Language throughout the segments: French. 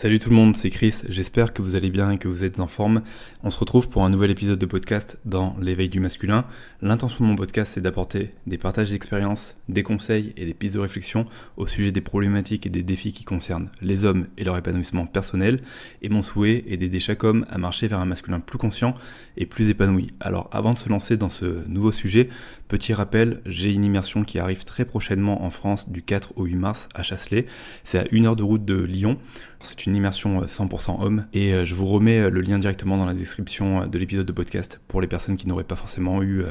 Salut tout le monde, c'est Chris, j'espère que vous allez bien et que vous êtes en forme. On se retrouve pour un nouvel épisode de podcast dans l'éveil du masculin. L'intention de mon podcast, c'est d'apporter des partages d'expériences, des conseils et des pistes de réflexion au sujet des problématiques et des défis qui concernent les hommes et leur épanouissement personnel. Et mon souhait est d'aider chaque homme à marcher vers un masculin plus conscient et plus épanoui. Alors avant de se lancer dans ce nouveau sujet, petit rappel, j'ai une immersion qui arrive très prochainement en France du 4 au 8 mars à Chasselet. C'est à 1 heure de route de Lyon. C'est une immersion 100% homme et je vous remets le lien directement dans la description de l'épisode de podcast pour les personnes qui n'auraient pas forcément eu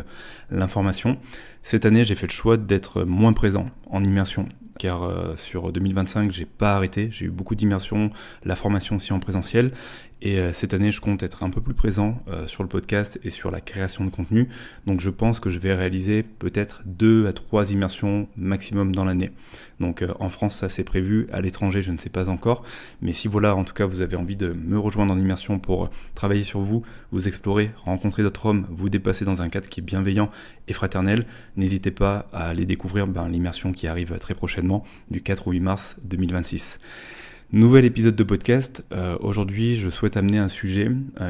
l'information. Cette année, j'ai fait le choix d'être moins présent en immersion car sur 2025, j'ai pas arrêté, j'ai eu beaucoup d'immersions, la formation aussi en présentiel. Et cette année, je compte être un peu plus présent sur le podcast et sur la création de contenu. Donc je pense que je vais réaliser peut-être 2 à 3 immersions maximum dans l'année. Donc en France, ça c'est prévu. À l'étranger, je ne sais pas encore. Mais si voilà, en tout cas, vous avez envie de me rejoindre en immersion pour travailler sur vous, vous explorer, rencontrer d'autres hommes, vous dépasser dans un cadre qui est bienveillant et fraternel, n'hésitez pas à aller découvrir l'immersion qui arrive très prochainement du 4 au 8 mars 2026. Nouvel épisode de podcast. Aujourd'hui, je souhaite amener un sujet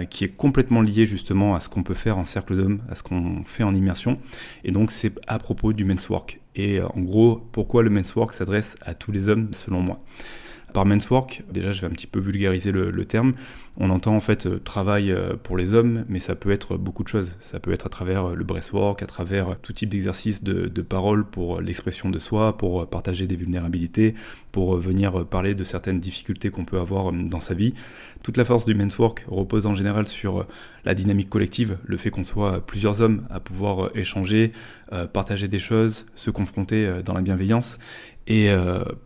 qui est complètement lié justement à ce qu'on peut faire en cercle d'hommes, à ce qu'on fait en immersion. Et donc, c'est à propos du men's work. Et en gros, pourquoi le men's work s'adresse à tous les hommes, selon moi. Par men's work, déjà je vais un petit peu vulgariser le terme, on entend en fait travail pour les hommes, mais ça peut être beaucoup de choses. Ça peut être à travers le breathwork, à travers tout type d'exercice de parole pour l'expression de soi, pour partager des vulnérabilités, pour venir parler de certaines difficultés qu'on peut avoir dans sa vie. Toute la force du men's work repose en général sur la dynamique collective, le fait qu'on soit plusieurs hommes à pouvoir échanger, partager des choses, se confronter dans la bienveillance. Et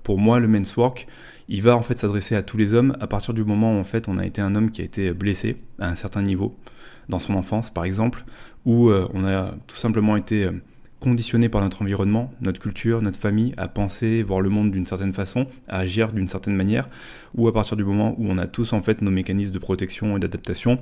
pour moi, le men's work, il va en fait s'adresser à tous les hommes à partir du moment où en fait on a été un homme qui a été blessé à un certain niveau, dans son enfance par exemple, où on a tout simplement été conditionné par notre environnement, notre culture, notre famille, à penser, voir le monde d'une certaine façon, à agir d'une certaine manière, ou à partir du moment où on a tous en fait nos mécanismes de protection et d'adaptation,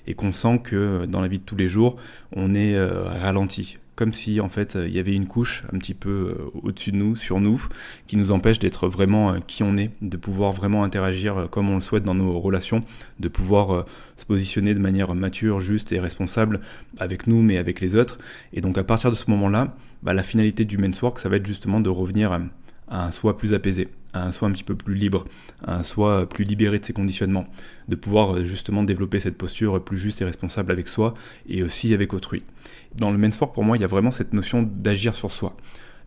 et qu'on sent que dans la vie de tous les jours, on est ralenti. Comme si en fait il y avait une couche un petit peu au-dessus de nous, sur nous, qui nous empêche d'être vraiment qui on est, de pouvoir vraiment interagir comme on le souhaite dans nos relations, de pouvoir se positionner de manière mature, juste et responsable avec nous mais avec les autres. Et donc à partir de ce moment-là, la finalité du men's work, ça va être justement de revenir à un soi plus apaisé, à un soi un petit peu plus libre, à un soi plus libéré de ses conditionnements, de pouvoir justement développer cette posture plus juste et responsable avec soi et aussi avec autrui. Dans le men's work, pour moi, il y a vraiment cette notion d'agir sur soi,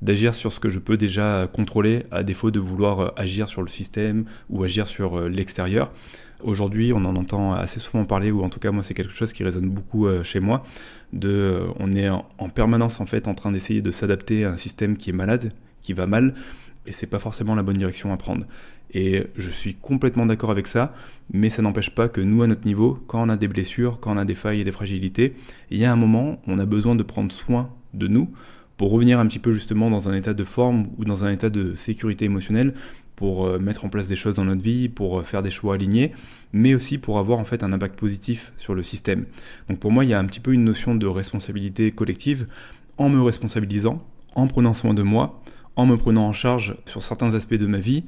d'agir sur ce que je peux déjà contrôler à défaut de vouloir agir sur le système ou agir sur l'extérieur. Aujourd'hui, on en entend assez souvent parler, ou en tout cas moi c'est quelque chose qui résonne beaucoup chez moi, on est en permanence en fait en train d'essayer de s'adapter à un système qui est malade, qui va mal, et c'est pas forcément la bonne direction à prendre. Et je suis complètement d'accord avec ça, mais ça n'empêche pas que nous, à notre niveau, quand on a des blessures, quand on a des failles et des fragilités, il y a un moment où on a besoin de prendre soin de nous pour revenir un petit peu justement dans un état de forme ou dans un état de sécurité émotionnelle, pour mettre en place des choses dans notre vie, pour faire des choix alignés, mais aussi pour avoir en fait un impact positif sur le système. Donc pour moi, il y a un petit peu une notion de responsabilité collective, en me responsabilisant, en prenant soin de moi, en me prenant en charge sur certains aspects de ma vie,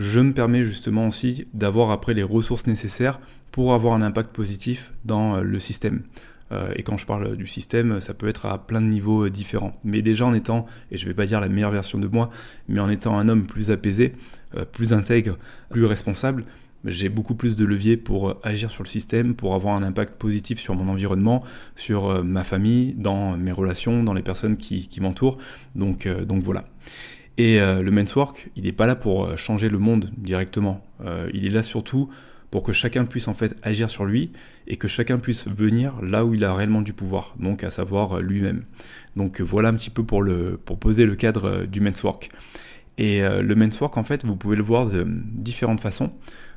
je me permets justement aussi d'avoir après les ressources nécessaires pour avoir un impact positif dans le système. Et quand je parle du système, ça peut être à plein de niveaux différents. Mais déjà en étant, et je ne vais pas dire la meilleure version de moi, mais en étant un homme plus apaisé, plus intègre, plus responsable, j'ai beaucoup plus de leviers pour agir sur le système, pour avoir un impact positif sur mon environnement, sur ma famille, dans mes relations, dans les personnes qui m'entourent. Donc voilà. Et le men's work, il n'est pas là pour changer le monde directement. Il est là surtout pour que chacun puisse en fait agir sur lui et que chacun puisse venir là où il a réellement du pouvoir, donc à savoir lui-même. Donc voilà un petit peu pour poser le cadre du men's work. Et le men's work, en fait, vous pouvez le voir de différentes façons.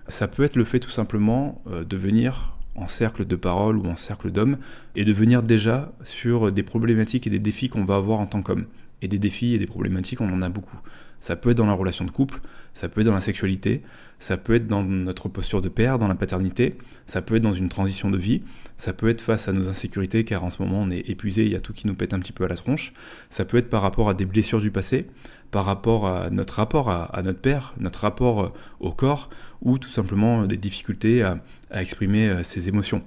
Ça peut être le fait tout simplement de venir en cercle de parole ou en cercle d'hommes et de venir déjà sur des problématiques et des défis qu'on va avoir en tant qu'homme. Et des défis et des problématiques, on en a beaucoup. Ça peut être dans la relation de couple, ça peut être dans la sexualité, ça peut être dans notre posture de père, dans la paternité, ça peut être dans une transition de vie, ça peut être face à nos insécurités car en ce moment on est épuisé, il y a tout qui nous pète un petit peu à la tronche, ça peut être par rapport à des blessures du passé, par rapport à notre rapport à notre père, notre rapport au corps, ou tout simplement des difficultés à exprimer ses émotions.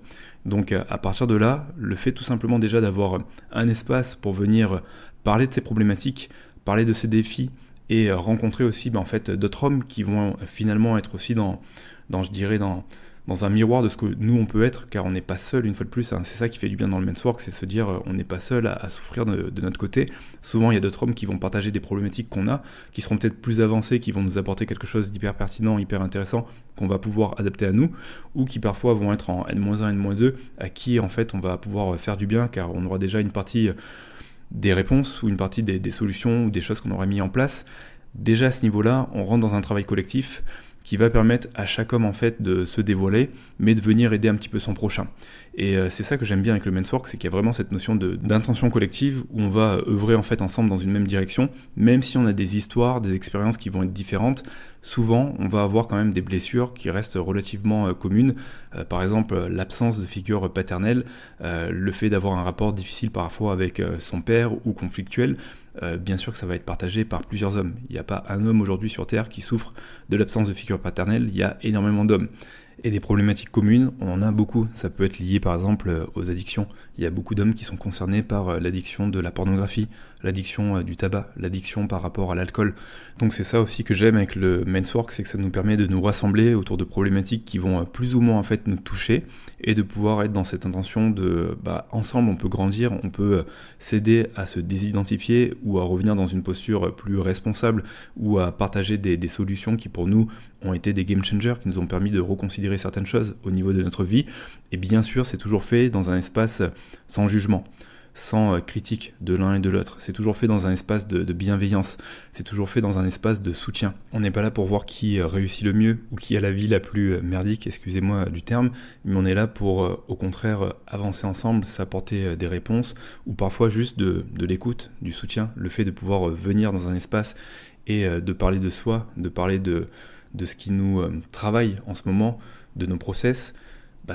Donc à partir de là, le fait tout simplement déjà d'avoir un espace pour venir parler de ces problématiques, parler de ces défis, et rencontrer aussi en fait, d'autres hommes qui vont finalement être aussi dans un miroir de ce que nous on peut être, car on n'est pas seul une fois de plus, hein. C'est ça qui fait du bien dans le men's work, c'est se dire on n'est pas seul à souffrir de notre côté. Souvent il y a d'autres hommes qui vont partager des problématiques qu'on a, qui seront peut-être plus avancées, qui vont nous apporter quelque chose d'hyper pertinent, hyper intéressant, qu'on va pouvoir adapter à nous, ou qui parfois vont être en N-1, N-2, à qui en fait on va pouvoir faire du bien, car on aura déjà une partie des réponses ou une partie des solutions ou des choses qu'on aura mis en place. Déjà à ce niveau-là, on rentre dans un travail collectif qui va permettre à chaque homme en fait de se dévoiler, mais de venir aider un petit peu son prochain. Et c'est ça que j'aime bien avec le men's work, c'est qu'il y a vraiment cette notion d'intention collective où on va œuvrer en fait ensemble dans une même direction, même si on a des histoires, des expériences qui vont être différentes. Souvent, on va avoir quand même des blessures qui restent relativement communes. Par exemple, l'absence de figure paternelle, le fait d'avoir un rapport difficile parfois avec son père ou conflictuel. Bien sûr que ça va être partagé par plusieurs hommes. Il n'y a pas un homme aujourd'hui sur Terre qui souffre de l'absence de figure paternelle, il y a énormément d'hommes. Et des problématiques communes, on en a beaucoup. Ça peut être lié par exemple aux addictions. Il y a beaucoup d'hommes qui sont concernés par l'addiction de la pornographie, l'addiction du tabac, l'addiction par rapport à l'alcool. Donc c'est ça aussi que j'aime avec le men's work, c'est que ça nous permet de nous rassembler autour de problématiques qui vont plus ou moins en fait nous toucher et de pouvoir être dans cette intention de ensemble on peut grandir, on peut s'aider à se désidentifier ou à revenir dans une posture plus responsable ou à partager des solutions qui pour nous ont été des game changers, qui nous ont permis de reconsidérer certaines choses au niveau de notre vie. Et bien sûr c'est toujours fait dans un espace sans jugement, sans critique de l'un et de l'autre. C'est toujours fait dans un espace de bienveillance, c'est toujours fait dans un espace de soutien. On n'est pas là pour voir qui réussit le mieux ou qui a la vie la plus merdique, excusez-moi du terme, mais on est là pour au contraire avancer ensemble, s'apporter des réponses ou parfois juste de l'écoute, du soutien, le fait de pouvoir venir dans un espace et de parler de soi, de parler de ce qui nous travaille en ce moment, de nos process.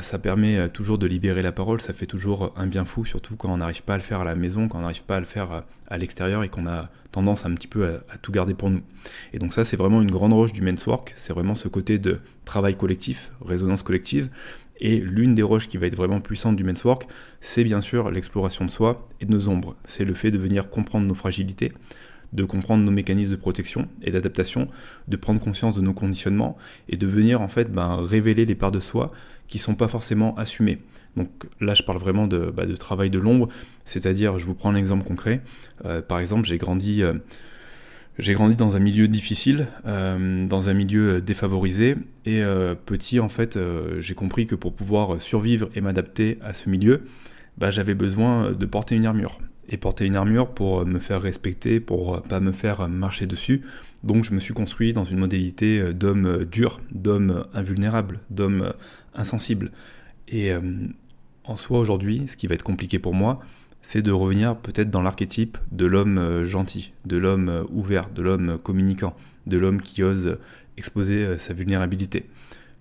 Ça permet toujours de libérer la parole, ça fait toujours un bien fou, surtout quand on n'arrive pas à le faire à la maison, quand on n'arrive pas à le faire à l'extérieur et qu'on a tendance un petit peu à tout garder pour nous. Et donc ça, c'est vraiment une grande roche du men's work, c'est vraiment ce côté de travail collectif, résonance collective. Et l'une des roches qui va être vraiment puissante du men's work, c'est bien sûr l'exploration de soi et de nos ombres. C'est le fait de venir comprendre nos fragilités, de comprendre nos mécanismes de protection et d'adaptation, de prendre conscience de nos conditionnements et de venir en fait révéler les parts de soi qui ne sont pas forcément assumées. Donc là je parle vraiment de travail de l'ombre, c'est-à-dire, je vous prends un exemple concret, par exemple j'ai grandi dans un milieu difficile, dans un milieu défavorisé, et petit en fait j'ai compris que pour pouvoir survivre et m'adapter à ce milieu, j'avais besoin de porter une armure. Et porter une armure pour me faire respecter, pour pas me faire marcher dessus. Donc je me suis construit dans une modalité d'homme dur, d'homme invulnérable, d'homme insensible. Et en soi aujourd'hui, ce qui va être compliqué pour moi, c'est de revenir peut-être dans l'archétype de l'homme gentil, de l'homme ouvert, de l'homme communicant, de l'homme qui ose exposer sa vulnérabilité.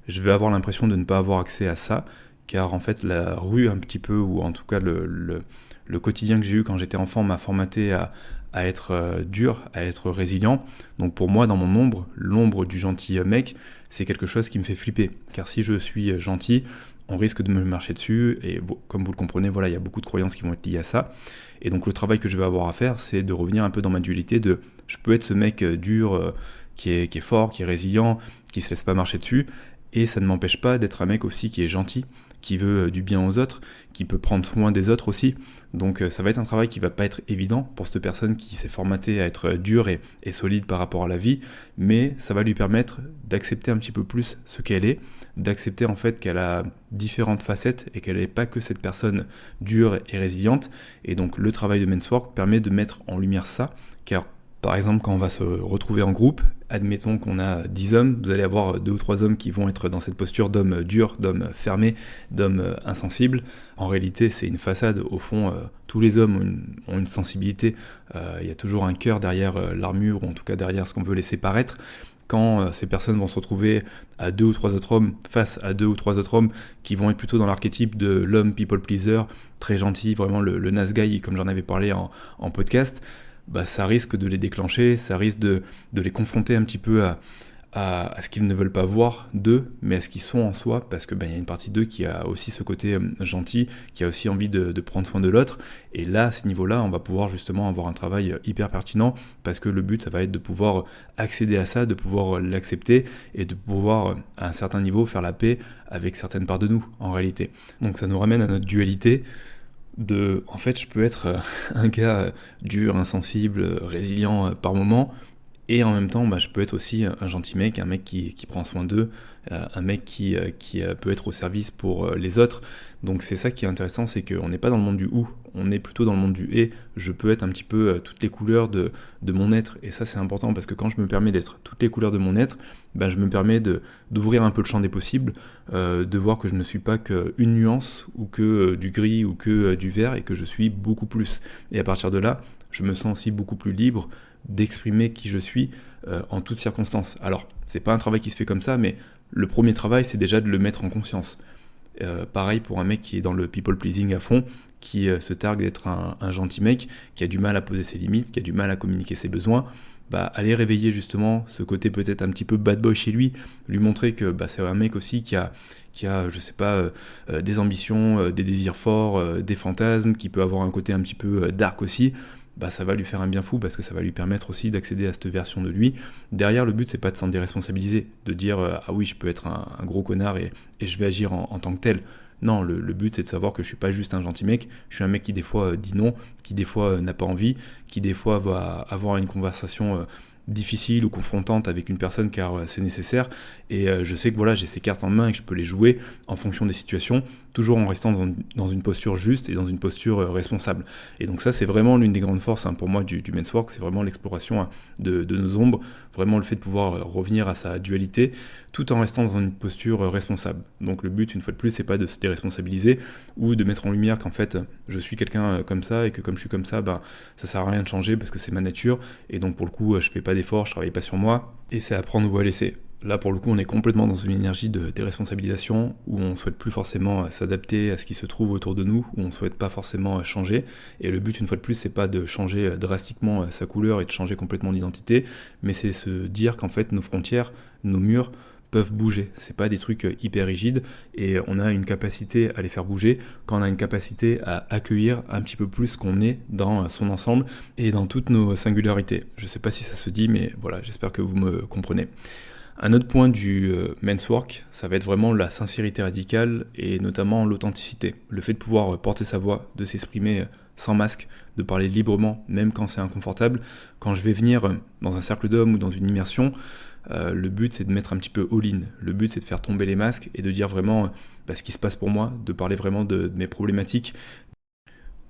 Je vais avoir l'impression de ne pas avoir accès à ça, car en fait la rue un petit peu, ou en tout cas le quotidien que j'ai eu quand j'étais enfant m'a formaté à être dur, à être résilient. Donc pour moi, dans mon ombre, l'ombre du gentil mec, c'est quelque chose qui me fait flipper. Car si je suis gentil, on risque de me marcher dessus. Et comme vous le comprenez, voilà, il y a beaucoup de croyances qui vont être liées à ça. Et donc le travail que je vais avoir à faire, c'est de revenir un peu dans ma dualité de je peux être ce mec dur, qui est fort, qui est résilient, qui se laisse pas marcher dessus. Et ça ne m'empêche pas d'être un mec aussi qui est gentil, qui veut du bien aux autres, qui peut prendre soin des autres aussi. Donc ça va être un travail qui va pas être évident pour cette personne qui s'est formatée à être dure et solide par rapport à la vie, mais ça va lui permettre d'accepter un petit peu plus ce qu'elle est, d'accepter en fait qu'elle a différentes facettes et qu'elle n'est pas que cette personne dure et résiliente. Et donc le travail de men's work permet de mettre en lumière ça, car par exemple, quand on va se retrouver en groupe, admettons qu'on a 10 hommes, vous allez avoir 2 ou 3 hommes qui vont être dans cette posture d'homme dur, d'homme fermé, d'homme insensible. En réalité, c'est une façade. Au fond, tous les hommes ont une sensibilité. Il y a toujours un cœur derrière l'armure, ou en tout cas derrière ce qu'on veut laisser paraître. Quand ces personnes vont se retrouver à 2 ou 3 autres hommes, face à 2 ou 3 autres hommes qui vont être plutôt dans l'archétype de l'homme people pleaser, très gentil, vraiment le nice guy, comme j'en avais parlé en podcast, bah, ça risque de les déclencher, ça risque de les confronter un petit peu à ce qu'ils ne veulent pas voir d'eux, mais à ce qu'ils sont en soi, parce que y a une partie d'eux qui a aussi ce côté gentil, qui a aussi envie de prendre soin de l'autre, et là, à ce niveau-là, on va pouvoir justement avoir un travail hyper pertinent, parce que le but, ça va être de pouvoir accéder à ça, de pouvoir l'accepter, et de pouvoir, à un certain niveau, faire la paix avec certaines parts de nous, en réalité. Donc ça nous ramène à notre dualité, en fait, je peux être un gars dur, insensible, résilient par moment, et en même temps, je peux être aussi un gentil mec, un mec qui prend soin d'eux, un mec qui peut être au service pour les autres. Donc c'est ça qui est intéressant, c'est qu'on n'est pas dans le monde du ou, on est plutôt dans le monde du et. Je peux être un petit peu toutes les couleurs de mon être, et ça c'est important parce que quand je me permets d'être toutes les couleurs de mon être, je me permets d'ouvrir un peu le champ des possibles, de voir que je ne suis pas qu'une nuance, ou que du gris, ou que du vert, et que je suis beaucoup plus. Et à partir de là, je me sens aussi beaucoup plus libre d'exprimer qui je suis en toutes circonstances. Alors, c'est pas un travail qui se fait comme ça, mais le premier travail, c'est déjà de le mettre en conscience. Pareil pour un mec qui est dans le people pleasing à fond, qui se targue d'être un gentil mec, qui a du mal à poser ses limites, qui a du mal à communiquer ses besoins, aller réveiller justement ce côté peut-être un petit peu bad boy chez lui montrer que c'est un mec aussi qui a je sais pas, des ambitions, des désirs forts, des fantasmes, qui peut avoir un côté un petit peu dark aussi. Ça va lui faire un bien fou, parce que ça va lui permettre aussi d'accéder à cette version de lui. Derrière, le but, c'est pas de s'en déresponsabiliser, de dire ah oui, je peux être un gros connard et je vais agir en tant que tel. Non, le but, c'est de savoir que je suis pas juste un gentil mec, je suis un mec qui des fois dit non, qui des fois n'a pas envie, qui des fois va avoir une conversation difficile ou confrontante avec une personne, car c'est nécessaire, et je sais que voilà, j'ai ces cartes en main et que je peux les jouer en fonction des situations, toujours en restant dans une posture juste et dans une posture responsable. Et donc ça, c'est vraiment l'une des grandes forces pour moi du men's work, c'est vraiment l'exploration de nos ombres, vraiment le fait de pouvoir revenir à sa dualité tout en restant dans une posture responsable. Donc le but, une fois de plus, c'est pas de se déresponsabiliser ou de mettre en lumière qu'en fait je suis quelqu'un comme ça, et que comme je suis comme ça, ça sert à rien de changer parce que c'est ma nature, et donc pour le coup je fais pas d'efforts, je travaille pas sur moi, et c'est à prendre ou à laisser. Là, pour le coup, on est complètement dans une énergie de déresponsabilisation, où on ne souhaite plus forcément s'adapter à ce qui se trouve autour de nous, où on ne souhaite pas forcément changer. Et le but, une fois de plus, c'est pas de changer drastiquement sa couleur et de changer complètement d'identité, mais c'est se dire qu'en fait, nos frontières, nos murs peuvent bouger. C'est pas des trucs hyper rigides, et on a une capacité à les faire bouger quand on a une capacité à accueillir un petit peu plus ce qu'on est dans son ensemble et dans toutes nos singularités. Je sais pas si ça se dit, mais voilà, j'espère que vous me comprenez. Un autre point du men's work, ça va être vraiment la sincérité radicale, et notamment l'authenticité. Le fait de pouvoir porter sa voix, de s'exprimer sans masque, de parler librement, même quand c'est inconfortable. Quand je vais venir dans un cercle d'hommes ou dans une immersion, le but, c'est de mettre un petit peu all-in. Le but, c'est de faire tomber les masques et de dire vraiment ce qui se passe pour moi, de parler vraiment de mes problématiques,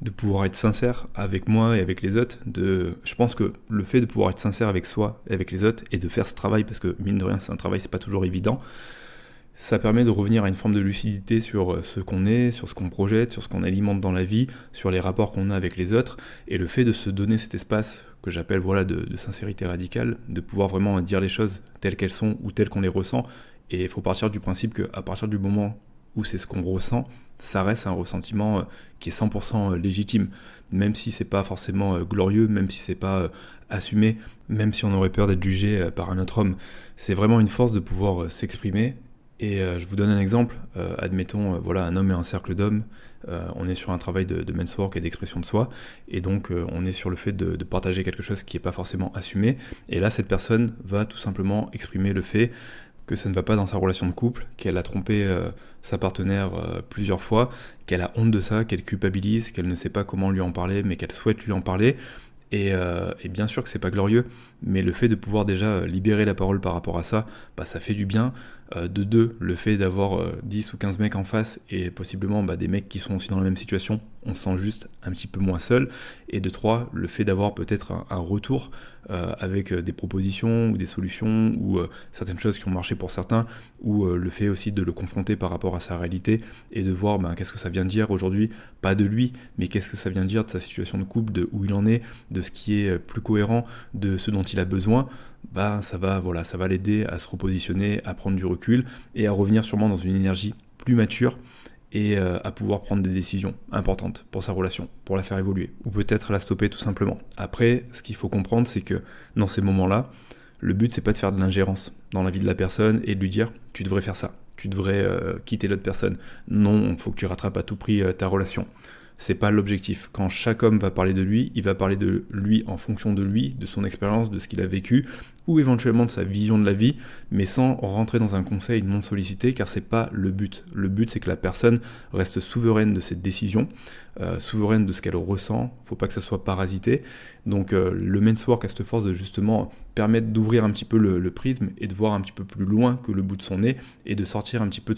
de pouvoir être sincère avec moi et avec les autres. Je pense que le fait de pouvoir être sincère avec soi et avec les autres, et de faire ce travail, parce que mine de rien, c'est un travail, c'est pas toujours évident, ça permet de revenir à une forme de lucidité sur ce qu'on est, sur ce qu'on projette, sur ce qu'on alimente dans la vie, sur les rapports qu'on a avec les autres, et le fait de se donner cet espace que j'appelle de sincérité radicale, de pouvoir vraiment dire les choses telles qu'elles sont ou telles qu'on les ressent. Et il faut partir du principe qu'à partir du moment où c'est ce qu'on ressent, ça reste un ressentiment qui est 100% légitime, même si c'est pas forcément glorieux, même si c'est pas assumé, même si on aurait peur d'être jugé par un autre homme. C'est vraiment une force de pouvoir s'exprimer. Et je vous donne un exemple, admettons, un homme et un cercle d'hommes, on est sur un travail de men's work et d'expression de soi, et donc on est sur le fait de partager quelque chose qui n'est pas forcément assumé, et là cette personne va tout simplement exprimer le fait que ça ne va pas dans sa relation de couple, qu'elle a trompé sa partenaire plusieurs fois, qu'elle a honte de ça, qu'elle culpabilise, qu'elle ne sait pas comment lui en parler, mais qu'elle souhaite lui en parler. Et bien sûr que c'est pas glorieux, mais le fait de pouvoir déjà libérer la parole par rapport à ça, ça fait du bien. De deux, le fait d'avoir 10 ou 15 mecs en face, et possiblement des mecs qui sont aussi dans la même situation, on se sent juste un petit peu moins seul. Et de trois, le fait d'avoir peut-être un retour avec des propositions ou des solutions, ou certaines choses qui ont marché pour certains, ou le fait aussi de le confronter par rapport à sa réalité, et de voir qu'est-ce que ça vient dire aujourd'hui, pas de lui, mais qu'est-ce que ça vient dire de sa situation de couple, de où il en est, de ce qui est plus cohérent, de ce dont il a besoin. Ça va l'aider à se repositionner, à prendre du recul et à revenir sûrement dans une énergie plus mature et à pouvoir prendre des décisions importantes pour sa relation, pour la faire évoluer, ou peut-être la stopper tout simplement. Après, ce qu'il faut comprendre, c'est que dans ces moments-là, le but c'est pas de faire de l'ingérence dans la vie de la personne et de lui dire tu devrais faire ça, tu devrais quitter l'autre personne. Non, il faut que tu rattrapes à tout prix ta relation. C'est pas l'objectif. Quand chaque homme va parler de lui, il va parler de lui en fonction de lui, de son expérience, de ce qu'il a vécu, ou éventuellement de sa vision de la vie, mais sans rentrer dans un conseil non sollicité, car c'est pas le but. Le but, c'est que la personne reste souveraine de ses décisions, souveraine de ce qu'elle ressent. Faut pas que ça soit parasité. Donc le men's work a cette force de justement permettre d'ouvrir un petit peu le prisme et de voir un petit peu plus loin que le bout de son nez et de sortir un petit peu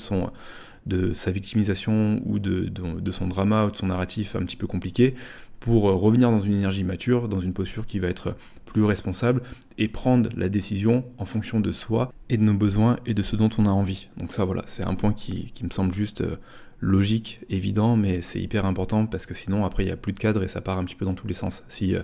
de sa victimisation ou de son drama ou de son narratif un petit peu compliqué pour revenir dans une énergie mature, dans une posture qui va être plus responsable et prendre la décision en fonction de soi et de nos besoins et de ce dont on a envie. Donc ça voilà, c'est un point qui me semble juste logique, évident, mais c'est hyper important parce que sinon après il n'y a plus de cadre et ça part un petit peu dans tous les sens. Si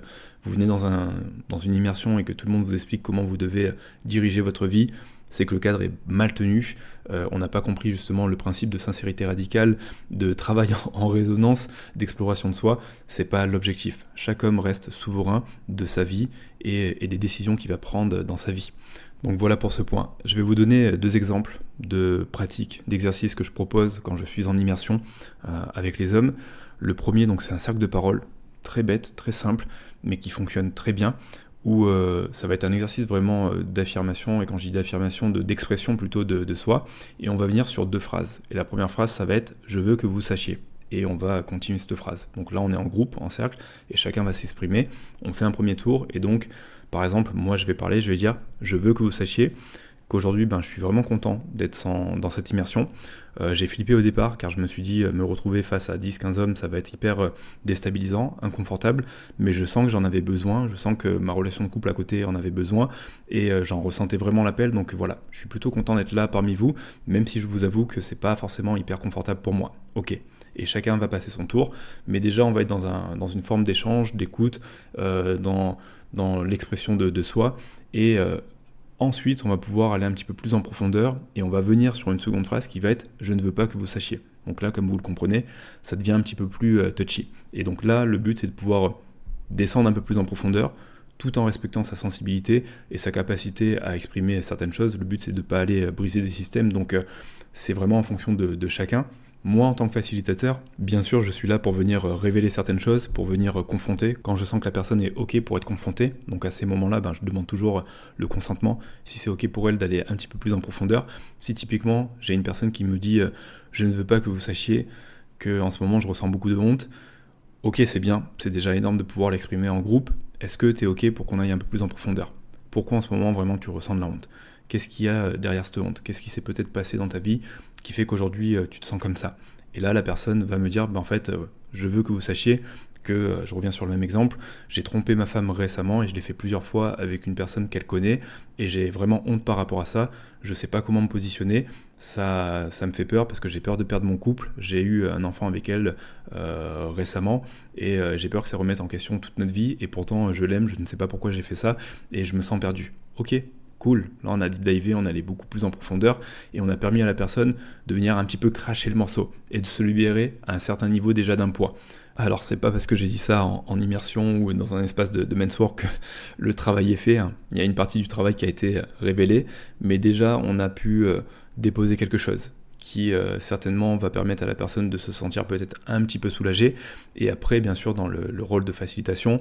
vous venez dans une immersion et que tout le monde vous explique comment vous devez diriger votre vie, c'est que le cadre est mal tenu, on n'a pas compris justement le principe de sincérité radicale, de travail en résonance, d'exploration de soi, c'est pas l'objectif. Chaque homme reste souverain de sa vie et des décisions qu'il va prendre dans sa vie. Donc voilà pour ce point. Je vais vous donner 2 exemples de pratiques, d'exercices que je propose quand je suis en immersion avec les hommes. Le premier, donc, c'est un cercle de parole, très bête, très simple, mais qui fonctionne très bien, où ça va être un exercice vraiment d'affirmation, et quand je dis d'affirmation, d'expression plutôt de soi, et on va venir sur 2 phrases. Et la première phrase, ça va être « je veux que vous sachiez ». Et on va continuer cette phrase. Donc là, on est en groupe, en cercle, et chacun va s'exprimer. On fait un premier tour, et donc, par exemple, moi je vais parler, je vais dire « je veux que vous sachiez ». Qu'aujourd'hui, je suis vraiment content d'être dans cette immersion. J'ai flippé au départ, car je me suis dit, me retrouver face à 10-15 hommes, ça va être hyper déstabilisant, inconfortable, mais je sens que j'en avais besoin, je sens que ma relation de couple à côté en avait besoin, et j'en ressentais vraiment l'appel, donc voilà, je suis plutôt content d'être là parmi vous, même si je vous avoue que c'est pas forcément hyper confortable pour moi. Ok. Et chacun va passer son tour, mais déjà on va être dans une forme d'échange, d'écoute, dans l'expression de soi, et ensuite, on va pouvoir aller un petit peu plus en profondeur et on va venir sur une seconde phrase qui va être « je ne veux pas que vous sachiez ». Donc là, comme vous le comprenez, ça devient un petit peu plus touchy. Et donc là, le but, c'est de pouvoir descendre un peu plus en profondeur tout en respectant sa sensibilité et sa capacité à exprimer certaines choses. Le but, c'est de ne pas aller briser des systèmes. Donc c'est vraiment en fonction de chacun. Moi, en tant que facilitateur, bien sûr, je suis là pour venir révéler certaines choses, pour venir confronter, quand je sens que la personne est OK pour être confrontée. Donc à ces moments-là, je demande toujours le consentement, si c'est OK pour elle d'aller un petit peu plus en profondeur. Si typiquement, j'ai une personne qui me dit « je ne veux pas que vous sachiez qu'en ce moment, je ressens beaucoup de honte », OK, c'est bien, c'est déjà énorme de pouvoir l'exprimer en groupe. Est-ce que tu es OK pour qu'on aille un peu plus en profondeur ? Pourquoi en ce moment, vraiment, tu ressens de la honte ? Qu'est-ce qu'il y a derrière cette honte ? Qu'est-ce qui s'est peut-être passé dans ta vie qui fait qu'aujourd'hui tu te sens comme ça ? Et là, la personne va me dire, en fait, je veux que vous sachiez que, je reviens sur le même exemple, j'ai trompé ma femme récemment et je l'ai fait plusieurs fois avec une personne qu'elle connaît et j'ai vraiment honte par rapport à ça. Je sais pas comment me positionner, ça me fait peur parce que j'ai peur de perdre mon couple. J'ai eu un enfant avec elle récemment et j'ai peur que ça remette en question toute notre vie et pourtant je l'aime, je ne sais pas pourquoi j'ai fait ça et je me sens perdu. Ok, cool, là on a deep divé, on allait beaucoup plus en profondeur et on a permis à la personne de venir un petit peu cracher le morceau et de se libérer à un certain niveau déjà d'un poids. Alors c'est pas parce que j'ai dit ça en immersion ou dans un espace de men's work que le travail est fait, hein. Il y a une partie du travail qui a été révélée, mais déjà on a pu déposer quelque chose qui certainement va permettre à la personne de se sentir peut-être un petit peu soulagée. Et après, bien sûr, dans le rôle de facilitation,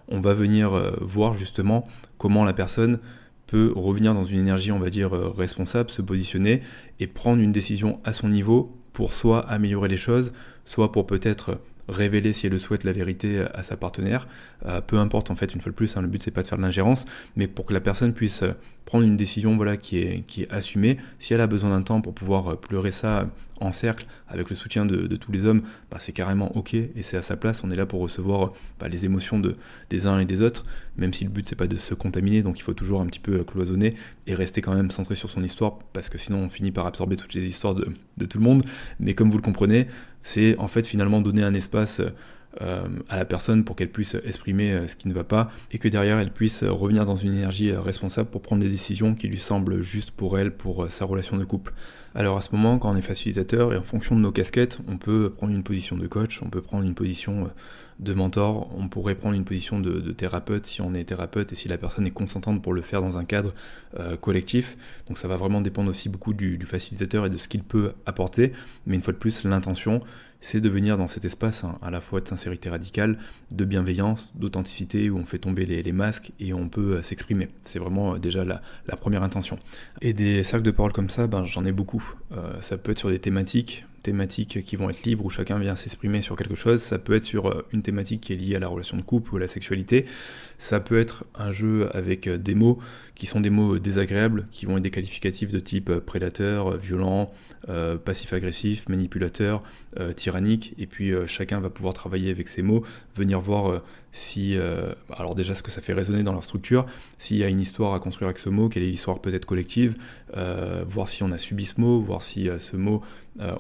on va venir voir justement comment la personne peut revenir dans une énergie, on va dire, responsable, se positionner et prendre une décision à son niveau pour soit améliorer les choses, soit pour peut-être révéler si elle le souhaite la vérité à sa partenaire, peu importe en fait, une fois de plus, le but c'est pas de faire de l'ingérence, mais pour que la personne puisse prendre une décision qui est assumée. Si elle a besoin d'un temps pour pouvoir pleurer ça en cercle avec le soutien de tous les hommes, c'est carrément ok et c'est à sa place. On est là pour recevoir les émotions des uns et des autres, même si le but c'est pas de se contaminer, donc il faut toujours un petit peu cloisonner et rester quand même centré sur son histoire, parce que sinon on finit par absorber toutes les histoires de tout le monde. Mais comme vous le comprenez, c'est en fait finalement donner un espace à la personne pour qu'elle puisse exprimer ce qui ne va pas et que derrière elle puisse revenir dans une énergie responsable pour prendre des décisions qui lui semblent justes pour elle, pour sa relation de couple. Alors à ce moment, quand on est facilitateur et en fonction de nos casquettes, on peut prendre une position de coach, on peut prendre une position de mentor, on pourrait prendre une position de thérapeute si on est thérapeute et si la personne est consentante pour le faire dans un cadre collectif. Donc ça va vraiment dépendre aussi beaucoup du facilitateur et de ce qu'il peut apporter. Mais une fois de plus, l'intention, c'est de venir dans cet espace à la fois de sincérité radicale, de bienveillance, d'authenticité, où on fait tomber les masques et on peut s'exprimer. C'est vraiment déjà la première intention. Et des cercles de parole comme ça, j'en ai beaucoup. Ça peut être sur des thématiques qui vont être libres, où chacun vient s'exprimer sur quelque chose. Ça peut être sur une thématique qui est liée à la relation de couple ou à la sexualité. Ça peut être un jeu avec des mots qui sont des mots désagréables, qui vont être des qualificatifs de type prédateur, violent, passif-agressif, manipulateur, tyrannique, et puis chacun va pouvoir travailler avec ces mots, venir voir si, alors déjà ce que ça fait résonner dans leur structure, s'il y a une histoire à construire avec ce mot, quelle est l'histoire peut-être collective, voir si on a subi ce mot, voir si ce mot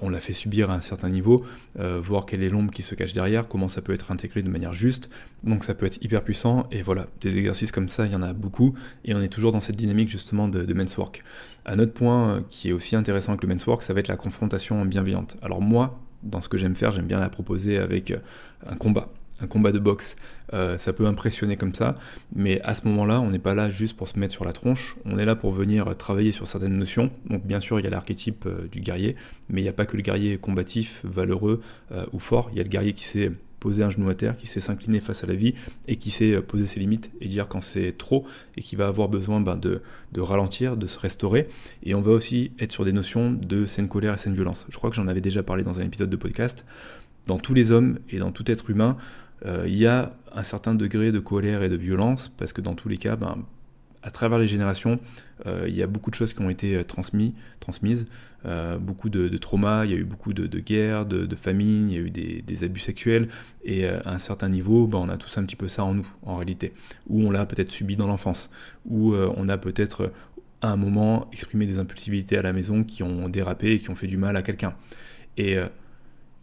on l'a fait subir à un certain niveau, voir quelle est l'ombre qui se cache derrière, comment ça peut être intégré de manière juste. Donc ça peut être hyper puissant, et voilà, des exercices comme ça, il y en a beaucoup, et on est toujours dans cette dynamique justement de men's work. Un autre point qui est aussi intéressant avec le men's work, ça va être la confrontation bienveillante. Alors moi, dans ce que j'aime faire, j'aime bien la proposer avec un combat de boxe. Ça peut impressionner comme ça, mais à ce moment-là, on n'est pas là juste pour se mettre sur la tronche, on est là pour venir travailler sur certaines notions. Donc bien sûr, il y a l'archétype du guerrier, mais il n'y a pas que le guerrier combatif, valeureux ou fort, il y a le guerrier qui sait poser un genou à terre, qui sait s'incliner face à la vie et qui sait poser ses limites et dire quand c'est trop et qui va avoir besoin de ralentir, de se restaurer. Et on va aussi être sur des notions de saine colère et saine violence. Je crois que j'en avais déjà parlé dans un épisode de podcast. Dans tous les hommes et dans tout être humain, il y a un certain degré de colère et de violence, parce que dans tous les cas, à travers les générations, il y a beaucoup de choses qui ont été transmises, beaucoup de traumas, il y a eu beaucoup de guerres, de famines, il y a eu des abus sexuels, et à un certain niveau, on a tous un petit peu ça en nous, en réalité, où on l'a peut-être subi dans l'enfance, où on a peut-être à un moment exprimé des impulsivités à la maison qui ont dérapé et qui ont fait du mal à quelqu'un. Et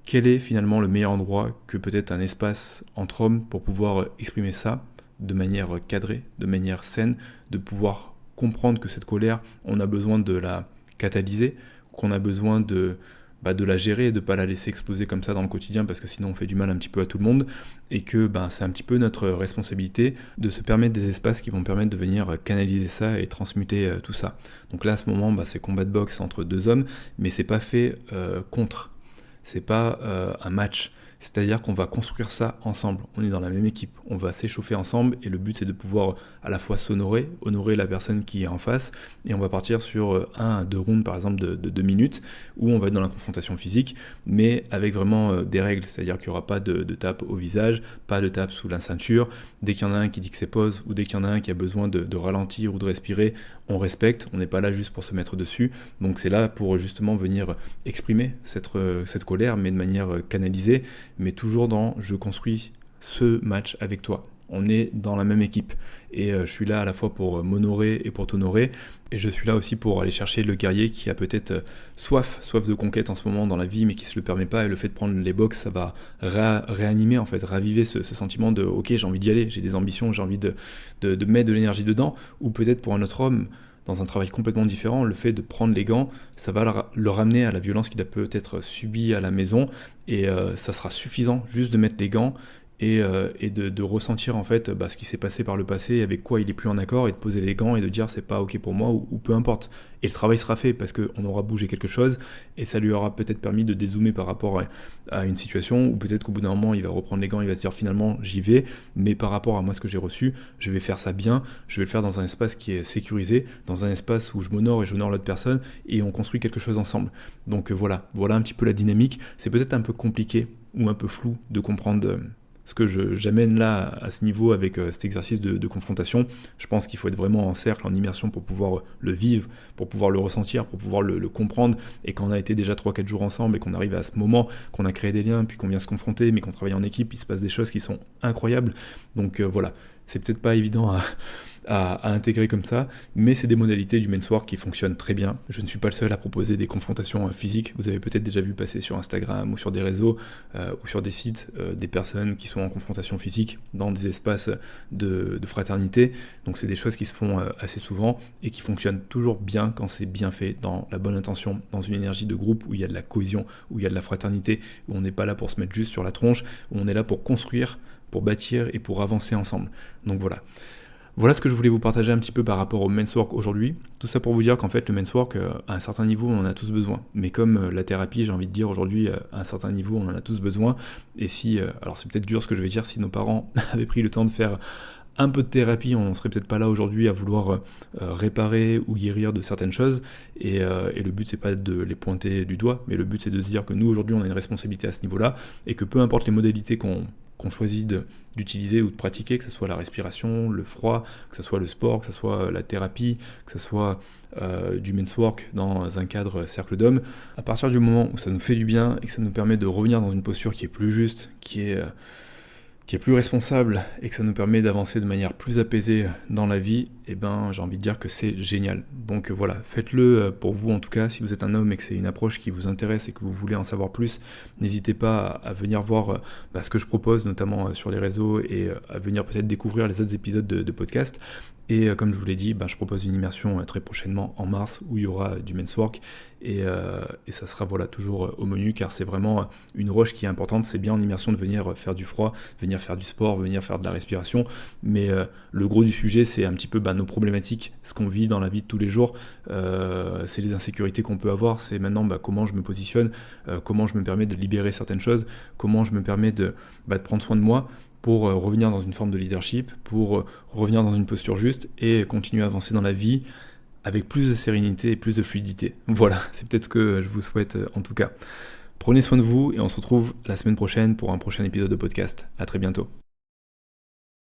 quel est finalement le meilleur endroit que peut-être un espace entre hommes pour pouvoir exprimer ça de manière cadrée, de manière saine, de pouvoir comprendre que cette colère, on a besoin de la catalyser, qu'on a besoin de la gérer et de ne pas la laisser exploser comme ça dans le quotidien, parce que sinon on fait du mal un petit peu à tout le monde, et que c'est un petit peu notre responsabilité de se permettre des espaces qui vont permettre de venir canaliser ça et transmuter tout ça. Donc là à ce moment, c'est combat de boxe entre deux hommes, mais c'est pas fait contre. C'est pas un match, c'est-à-dire qu'on va construire ça ensemble, on est dans la même équipe, on va s'échauffer ensemble et le but c'est de pouvoir à la fois honorer la personne qui est en face, et on va partir sur 1 à 2 rounds par exemple de 2 minutes où on va être dans la confrontation physique, mais avec vraiment des règles, c'est-à-dire qu'il n'y aura pas de tape au visage, pas de tape sous la ceinture, dès qu'il y en a un qui dit que c'est pause ou dès qu'il y en a un qui a besoin de ralentir ou de respirer, on respecte, on n'est pas là juste pour se mettre dessus, donc c'est là pour justement venir exprimer cette colère, mais de manière canalisée, mais toujours dans je construis ce match avec toi. On est dans la même équipe et je suis là à la fois pour m'honorer et pour t'honorer, et je suis là aussi pour aller chercher le guerrier qui a peut-être soif de conquête en ce moment dans la vie mais qui se le permet pas, et le fait de prendre les box, ça va réanimer en fait, raviver ce sentiment de ok, j'ai envie d'y aller, j'ai des ambitions, j'ai envie de mettre de l'énergie dedans. Ou peut-être pour un autre homme dans un travail complètement différent, le fait de prendre les gants, ça va le ramener à la violence qu'il a peut-être subie à la maison, et ça sera suffisant juste de mettre les gants et de ressentir en fait ce qui s'est passé par le passé, avec quoi il est plus en accord, et de poser les gants et de dire c'est pas ok pour moi, ou peu importe. Et le travail sera fait parce qu'on aura bougé quelque chose, et ça lui aura peut-être permis de dézoomer par rapport à une situation, ou peut-être qu'au bout d'un moment il va reprendre les gants, il va se dire finalement j'y vais, mais par rapport à moi ce que j'ai reçu, je vais faire ça bien, je vais le faire dans un espace qui est sécurisé, dans un espace où je m'honore et j'honore l'autre personne, et on construit quelque chose ensemble. Donc voilà un petit peu la dynamique. C'est peut-être un peu compliqué ou un peu flou de comprendre ce que j'amène là à ce niveau avec cet exercice de confrontation. Je pense qu'il faut être vraiment en cercle, en immersion pour pouvoir le vivre, pour pouvoir le ressentir, pour pouvoir le comprendre. Et quand on a été déjà 3-4 jours ensemble et qu'on arrive à ce moment, qu'on a créé des liens, puis qu'on vient se confronter, mais qu'on travaille en équipe, il se passe des choses qui sont incroyables. Donc voilà, c'est peut-être pas évident à intégrer comme ça, mais c'est des modalités du men's work qui fonctionnent très bien. Je ne suis pas le seul à proposer des confrontations physiques. Vous avez peut-être déjà vu passer sur Instagram ou sur des réseaux ou sur des sites des personnes qui sont en confrontation physique dans des espaces de fraternité. Donc c'est des choses qui se font assez souvent et qui fonctionnent toujours bien quand c'est bien fait, dans la bonne intention, dans une énergie de groupe où il y a de la cohésion, où il y a de la fraternité, où on n'est pas là pour se mettre juste sur la tronche, où on est là pour construire, pour bâtir et pour avancer ensemble. Donc voilà. Voilà ce que je voulais vous partager un petit peu par rapport au men's work aujourd'hui. Tout ça pour vous dire qu'en fait le men's work, à un certain niveau, on en a tous besoin. Mais comme la thérapie, j'ai envie de dire aujourd'hui, à un certain niveau, on en a tous besoin. Et si, alors c'est peut-être dur ce que je vais dire, si nos parents avaient pris le temps de faire un peu de thérapie, on serait peut-être pas là aujourd'hui à vouloir réparer ou guérir de certaines choses. Et le but, c'est pas de les pointer du doigt, mais le but, c'est de se dire que nous, aujourd'hui, on a une responsabilité à ce niveau-là, et que peu importe les modalités qu'on choisit d'utiliser ou de pratiquer, que ce soit la respiration, le froid, que ce soit le sport, que ce soit la thérapie, que ce soit du men's work dans un cadre cercle d'hommes, à partir du moment où ça nous fait du bien et que ça nous permet de revenir dans une posture qui est plus juste, qui est plus responsable et que ça nous permet d'avancer de manière plus apaisée dans la vie, eh ben j'ai envie de dire que c'est génial. Donc voilà, faites-le pour vous en tout cas, si vous êtes un homme et que c'est une approche qui vous intéresse et que vous voulez en savoir plus, n'hésitez pas à venir voir ce que je propose, notamment sur les réseaux, et à venir peut-être découvrir les autres épisodes de podcast. Et comme je vous l'ai dit, je propose une immersion très prochainement en mars où il y aura du men's work et ça sera toujours au menu, car c'est vraiment une roche qui est importante. C'est bien en immersion de venir faire du froid, venir faire du sport, venir faire de la respiration, mais le gros du sujet, c'est un petit peu nos problématiques, ce qu'on vit dans la vie de tous les jours, c'est les insécurités qu'on peut avoir, c'est maintenant comment je me positionne, comment je me permets de libérer certaines choses, comment je me permets de prendre soin de moi, pour revenir dans une forme de leadership, pour revenir dans une posture juste et continuer à avancer dans la vie avec plus de sérénité et plus de fluidité. Voilà, c'est peut-être ce que je vous souhaite en tout cas. Prenez soin de vous et on se retrouve la semaine prochaine pour un prochain épisode de podcast. À très bientôt.